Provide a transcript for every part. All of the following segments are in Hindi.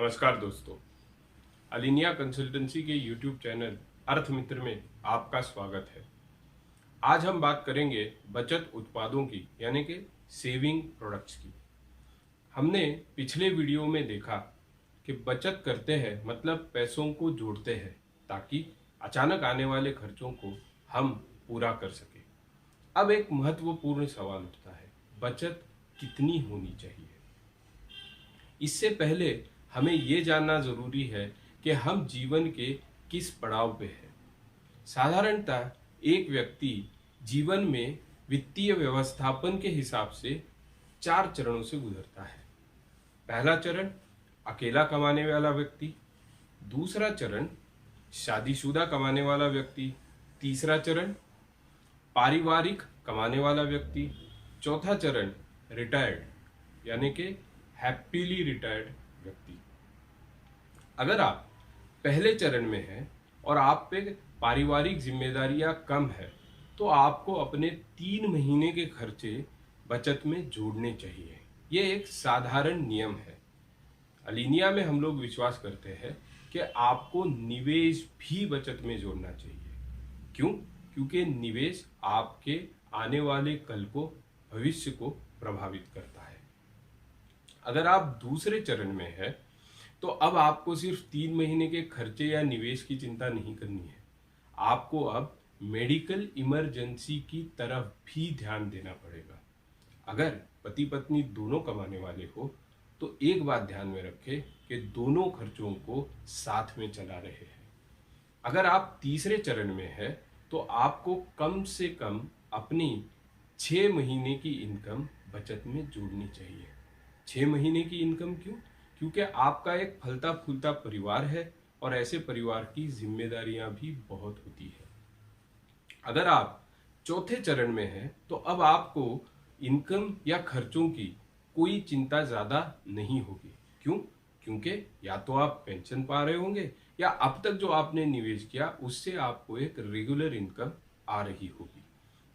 नमस्कार दोस्तों, अलिनिया कंसल्टेंसी के यूट्यूब चैनल अर्थ मित्र में आपका स्वागत है। आज हम बात करेंगे बचत उत्पादों की यानी कि सेविंग प्रोडक्ट्स की। हमने पिछले वीडियो में देखा कि बचत करते हैं मतलब पैसों को जोड़ते हैं ताकि अचानक आने वाले खर्चों को हम पूरा कर सकें। अब एक महत्वपूर्ण सवाल उठता है, बचत कितनी होनी चाहिए? इससे पहले हमें ये जानना जरूरी है कि हम जीवन के किस पड़ाव पे हैं। साधारणतः एक व्यक्ति जीवन में वित्तीय व्यवस्थापन के हिसाब से 4 चरणों से गुजरता है। पहला चरण अकेला कमाने वाला व्यक्ति, दूसरा चरण शादीशुदा कमाने वाला व्यक्ति, तीसरा चरण पारिवारिक कमाने वाला व्यक्ति, चौथा चरण रिटायर्ड यानी कि हैप्पीली रिटायर्ड व्यक्ति। अगर आप पहले चरण में हैं और आप पे पारिवारिक जिम्मेदारियां कम है तो आपको अपने 3 महीने के खर्चे बचत में जोड़ने चाहिए। ये एक साधारण नियम है। अलिनिया में हम लोग विश्वास करते हैं कि आपको निवेश भी बचत में जोड़ना चाहिए। क्यों? क्योंकि निवेश आपके आने वाले कल को, भविष्य को प्रभावित करता है। अगर आप दूसरे चरण में है तो अब आपको सिर्फ 3 महीने के खर्चे या निवेश की चिंता नहीं करनी है। आपको अब मेडिकल इमरजेंसी की तरफ भी ध्यान देना पड़ेगा। अगर पति पत्नी दोनों कमाने वाले हो तो एक बात ध्यान में रखें कि दोनों खर्चों को साथ में चला रहे हैं। अगर आप तीसरे चरण में है तो आपको कम से कम अपनी 6 महीने की इनकम बचत में जोड़नी चाहिए। 6 महीने की इनकम क्यों? क्योंकि आपका एक फलता फूलता परिवार है और ऐसे परिवार की जिम्मेदारियां भी बहुत होती है। अगर आप चौथे चरण में हैं तो अब आपको इनकम या खर्चों की कोई चिंता ज्यादा नहीं होगी। क्यों? क्योंकि या तो आप पेंशन पा रहे होंगे या अब तक जो आपने निवेश किया उससे आपको एक रेगुलर इनकम आ रही होगी।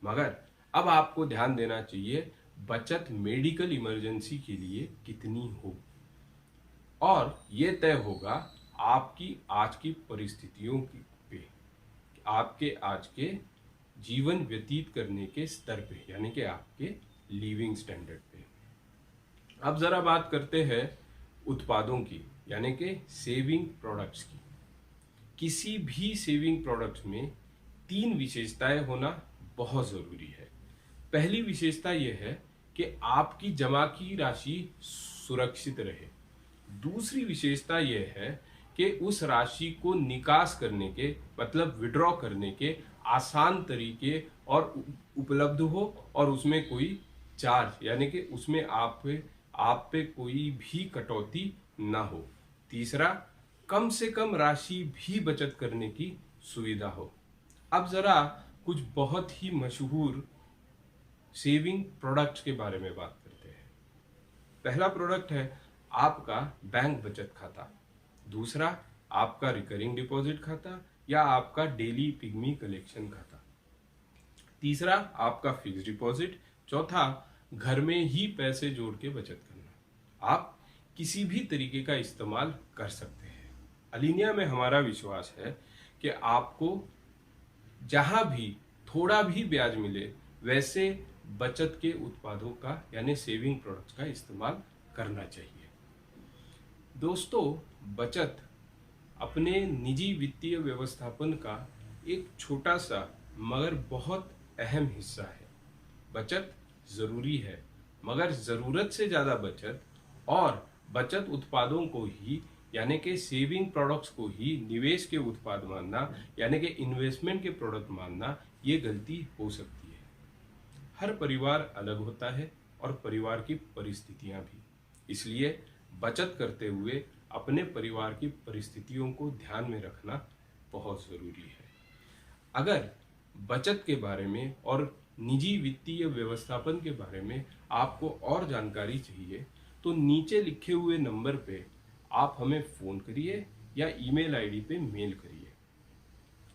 मगर अब आपको ध्यान देना चाहिए बचत मेडिकल इमरजेंसी के लिए कितनी हो, और ये तय होगा आपकी आज की परिस्थितियों पे, आपके आज के जीवन व्यतीत करने के स्तर पे यानी कि आपके लिविंग स्टैंडर्ड पे। अब जरा बात करते हैं उत्पादों की यानी कि सेविंग प्रोडक्ट्स की। किसी भी सेविंग प्रोडक्ट्स में 3 विशेषताएं होना बहुत जरूरी है। पहली विशेषता यह है कि आपकी जमा की राशि सुरक्षित रहे। दूसरी विशेषता यह है कि उस राशि को निकास करने के मतलब विड्रॉ करने के आसान तरीके और उपलब्ध हो और उसमें कोई चार्ज यानी कि उसमें आप पे कोई भी कटौती ना हो। तीसरा, कम से कम राशि भी बचत करने की सुविधा हो। अब जरा कुछ बहुत ही मशहूर सेविंग प्रोडक्ट्स के बारे में बात करते हैं। पहला प्रोडक्ट है आपका बैंक बचत खाता, दूसरा आपका रिकरिंग डिपॉजिट खाता या आपका डेली पिग्मी कलेक्शन खाता, तीसरा आपका फिक्स डिपॉजिट, चौथा घर में ही पैसे जोड़ के बचत करना। आप किसी भी तरीके का इस्तेमाल कर सकते हैं। अलिनिया में हमारा विश्वास है कि आपको जहां भी थोड़ा भी ब्याज मिले वैसे बचत के उत्पादों का यानी सेविंग प्रोडक्ट्स का इस्तेमाल करना चाहिए। दोस्तों, बचत अपने निजी वित्तीय व्यवस्थापन का एक छोटा सा मगर बहुत अहम हिस्सा है। बचत जरूरी है मगर जरूरत से ज्यादा बचत और बचत उत्पादों को ही यानी कि सेविंग प्रोडक्ट्स को ही निवेश के उत्पाद मानना यानी कि इन्वेस्टमेंट के प्रोडक्ट मानना, ये गलती हो सकती है। हर परिवार अलग होता है और परिवार की परिस्थितियां भी, इसलिए बचत करते हुए अपने परिवार की परिस्थितियों को ध्यान में रखना बहुत जरूरी है। अगर बचत के बारे में और निजी वित्तीय व्यवस्थापन के बारे में आपको और जानकारी चाहिए तो नीचे लिखे हुए नंबर पे आप हमें फ़ोन करिए या ईमेल आईडी पे मेल करिए।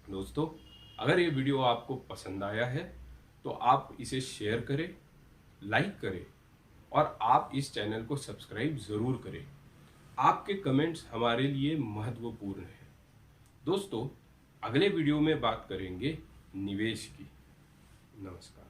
दोस्तों, अगर ये वीडियो आपको पसंद आया है तो आप इसे शेयर करें, लाइक करें और आप इस चैनल को सब्सक्राइब ज़रूर करें आपके कमेंट्स हमारे लिए महत्वपूर्ण हैं। दोस्तों, अगले वीडियो में बात करेंगे निवेश की। नमस्कार।